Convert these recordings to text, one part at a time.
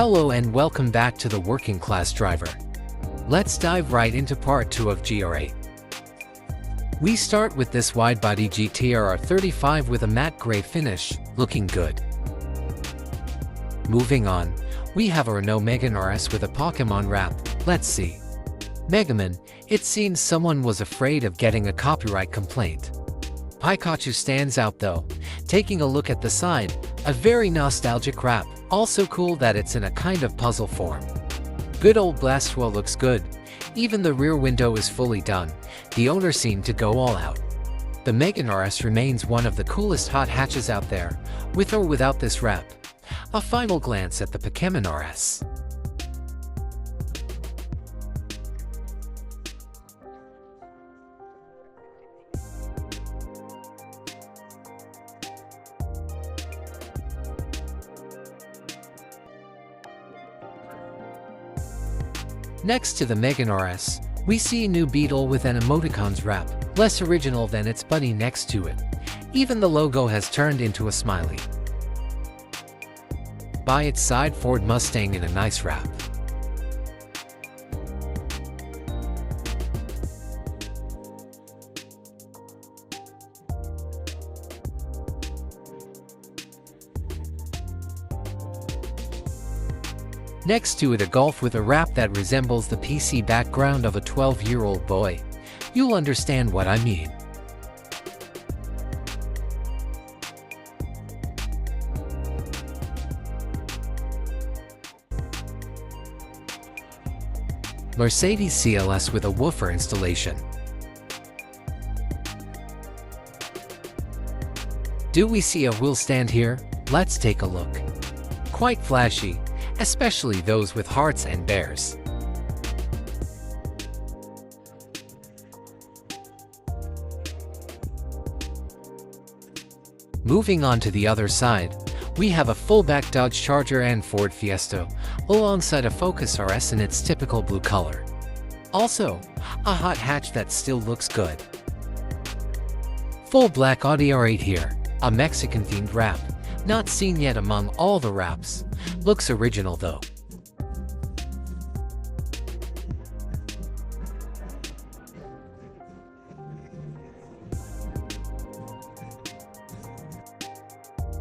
Hello and welcome back to the Working Class Driver. Let's dive right into part 2 of GR8. We start with this wide-body GTR 35 with a matte gray finish, looking good. Moving on, we have a Renault Megane RS with a Pokemon wrap. Let's see. Megaman, it seems someone was afraid of getting a copyright complaint. Pikachu stands out though. Taking a look at the side, a very nostalgic wrap. Also cool that it's in a kind of puzzle form. Good old Blastwell looks good. Even the rear window is fully done. The owner seemed to go all out. The Megane RS remains one of the coolest hot hatches out there, with or without this wrap. A final glance at the Pokemon RS. Next to the Megane RS, we see a new Beetle with an emoticons wrap, less original than its buddy next to it. Even the logo has turned into a smiley. By its side, Ford Mustang in a nice wrap. Next to it, a Golf with a wrap that resembles the PC background of a 12-year-old boy. You'll understand what I mean. Mercedes CLS with a woofer installation. Do we see a wheel stand here? Let's take a look. Quite flashy, especially those with hearts and bears. Moving on to the other side, we have a full-back Dodge Charger and Ford Fiesta, alongside a Focus RS in its typical blue color. Also, a hot hatch that still looks good. Full black Audi R8 here, a Mexican-themed wrap, not seen yet among all the wraps. Looks original though.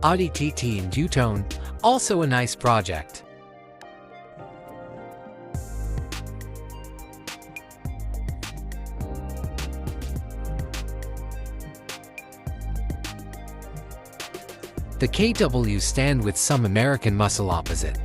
Audi TT in two-tone, also a nice project. The KW stand with some American muscle opposite.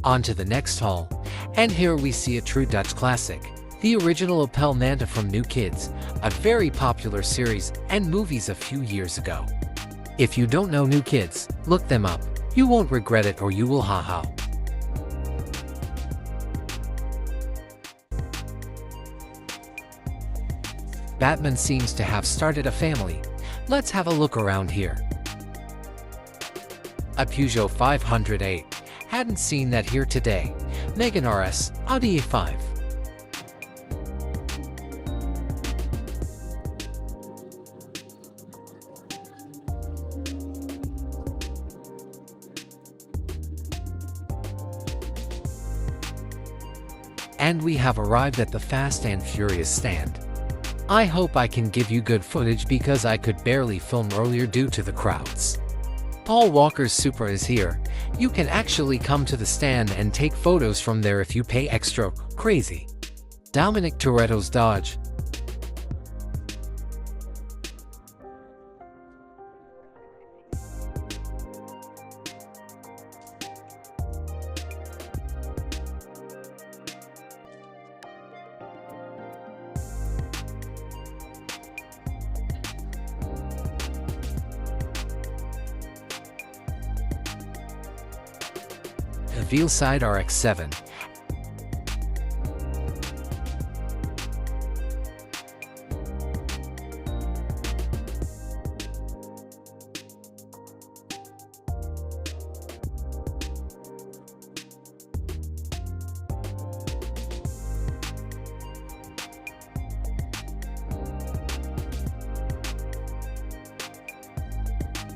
On to the next haul, and here we see a true Dutch classic, the original Opel Manta from New Kids, a very popular series and movies a few years ago. If you don't know New Kids, look them up. You won't regret it, or you will, haha. Batman seems to have started a family. Let's have a look around here. A Peugeot 508. Hadn't seen that here today. Megane RS, Audi A5. And we have arrived at the Fast and Furious stand. I hope I can give you good footage because I could barely film earlier due to the crowds. Paul Walker's Supra is here. You can actually come to the stand and take photos from there if you pay extra. Crazy. Dominic Toretto's Dodge. A Veilside RX-7.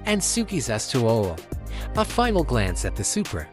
and Suki's S200. A final glance at the Supra.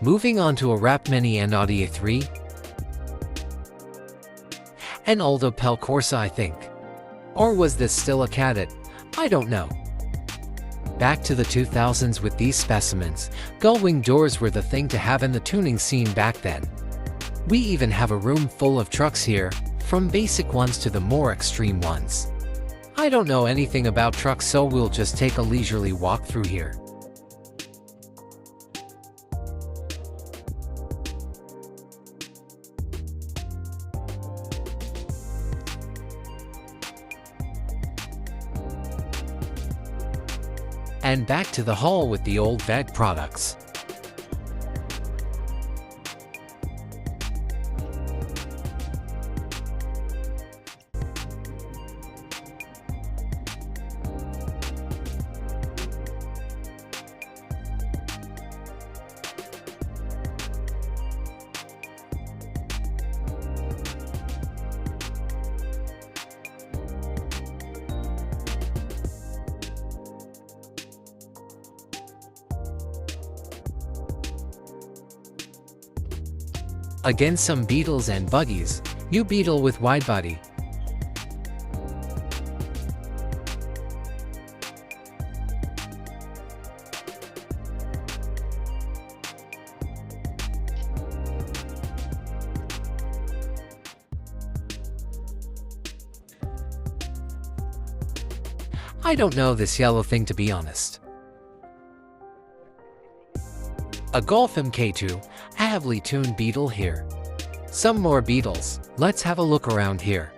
Moving on to a Rap Mini and Audi A3. An old Opel Corsa, I think. Or was this still a Kadett? I don't know. Back to the 2000s with these specimens, gull-wing doors were the thing to have in the tuning scene back then. We even have a room full of trucks here, from basic ones to the more extreme ones. I don't know anything about trucks, so we'll just take a leisurely walk through here. And back to the hall with the old VEG products. Again, some Beetles and buggies. New Beetle with wide body. I don't know this yellow thing, to be honest. A Golf MK2, a heavily tuned Beetle here. Some more Beetles. Let's have a look around here.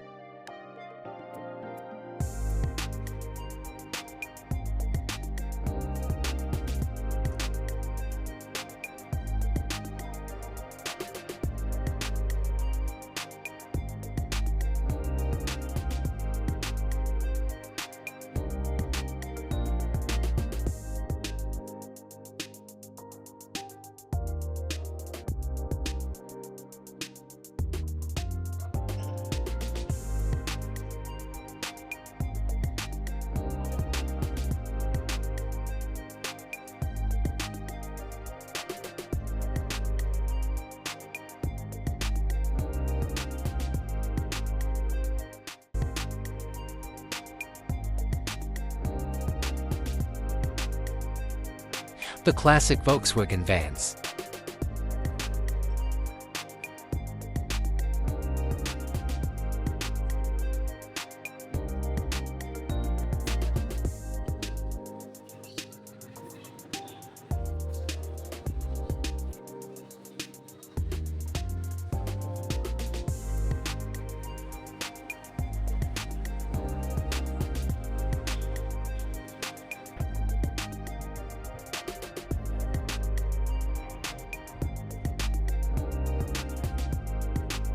The classic Volkswagen vans.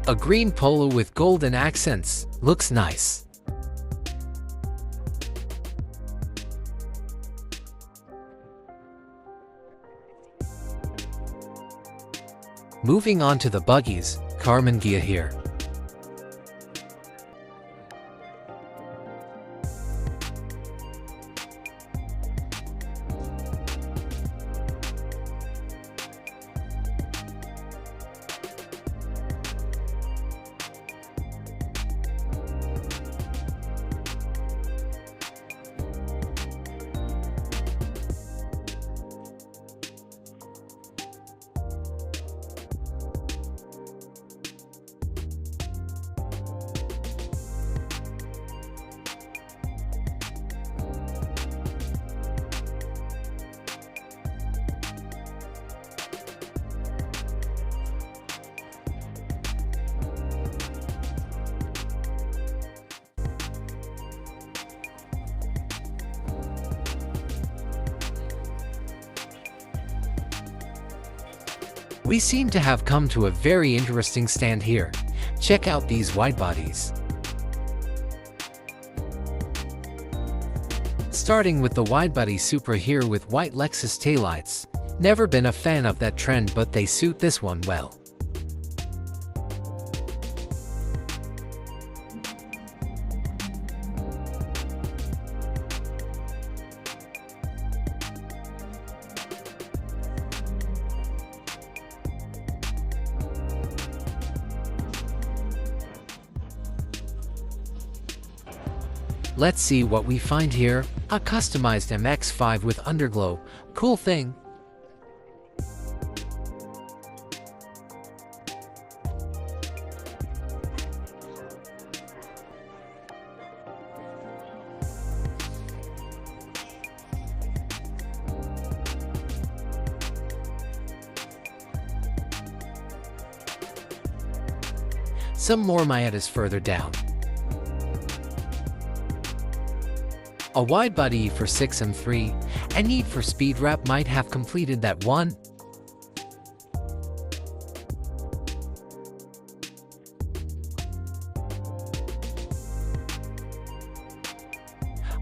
A green Polo with golden accents. Looks nice. Moving on to the buggies, Carmen Gia here. We seem to have come to a very interesting stand here. Check out these wide bodies. Starting with the wide-body Supra here with white Lexus taillights. Never been a fan of that trend, but they suit this one well. Let's see what we find here. A customized MX-5 with underglow. Cool thing. Some more Miatas further down. A wide body for 6 and 3, and Need for Speed Rap might have completed that one.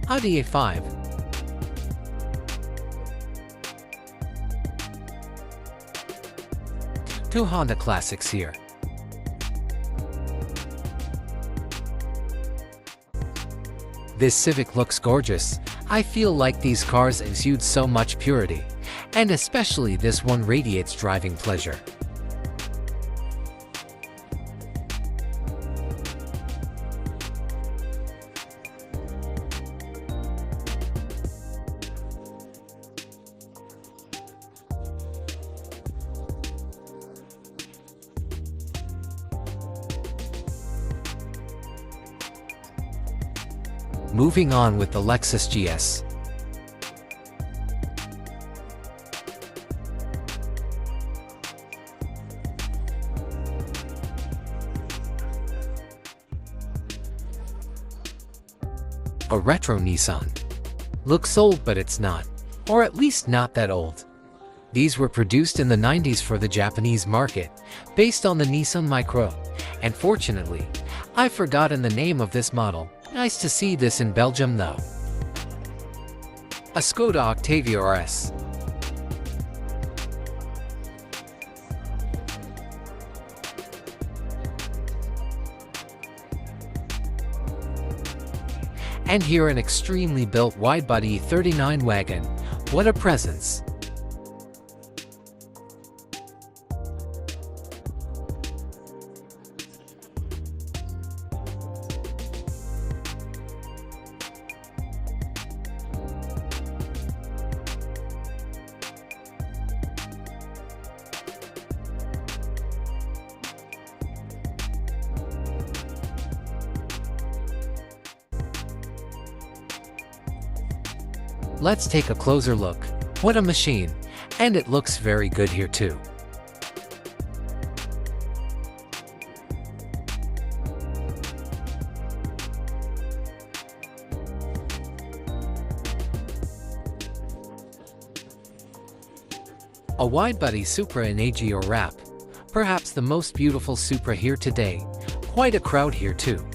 Audi A5. Two Honda classics here. This Civic looks gorgeous. I feel like these cars exude so much purity, and especially this one radiates driving pleasure. Moving on with the Lexus GS. A retro Nissan. Looks old, but it's not. Or at least not that old. These were produced in the 90s for the Japanese market, based on the Nissan Micro. And fortunately, I've forgotten the name of this model. Nice to see this in Belgium though. A Skoda Octavia RS. And here an extremely built wide-body 39 wagon. What a presence! Let's take a closer look. What a machine! And it looks very good here too. A wide-body Supra in AG or Rap. Perhaps the most beautiful Supra here today. Quite a crowd here too.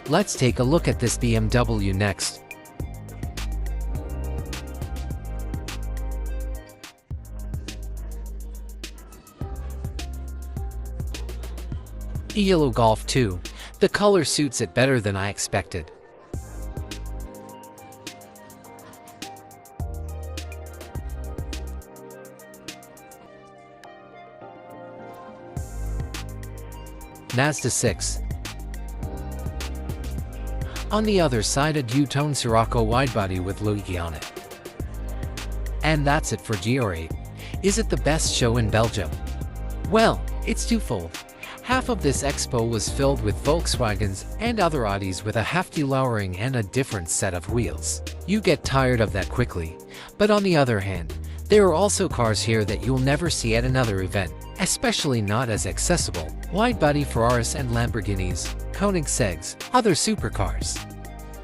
Let's take a look at this BMW next. Yellow Golf 2. The color suits it better than I expected. Mazda 6. On the other side, a two-tone Sirocco widebody with Loiki on it. And that's it for GR8. Is it the best show in Belgium? Well, it's twofold. Half of this expo was filled with Volkswagens and other Audis with a hefty lowering and a different set of wheels. You get tired of that quickly. But on the other hand, there are also cars here that you'll never see at another event, especially not as accessible. Wide-body Ferraris and Lamborghinis, Koenigsegg's, other supercars.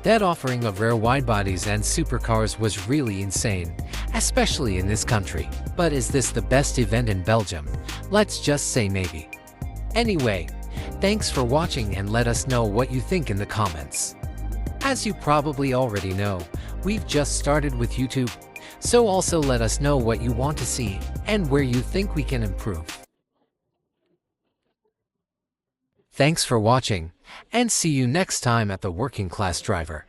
That offering of rare widebodies and supercars was really insane, especially in this country. But is this the best event in Belgium? Let's just say maybe. Anyway, thanks for watching and let us know what you think in the comments. As you probably already know, we've just started with YouTube, so also let us know what you want to see and where you think we can improve. Thanks for watching, and see you next time at the Working Class Driver.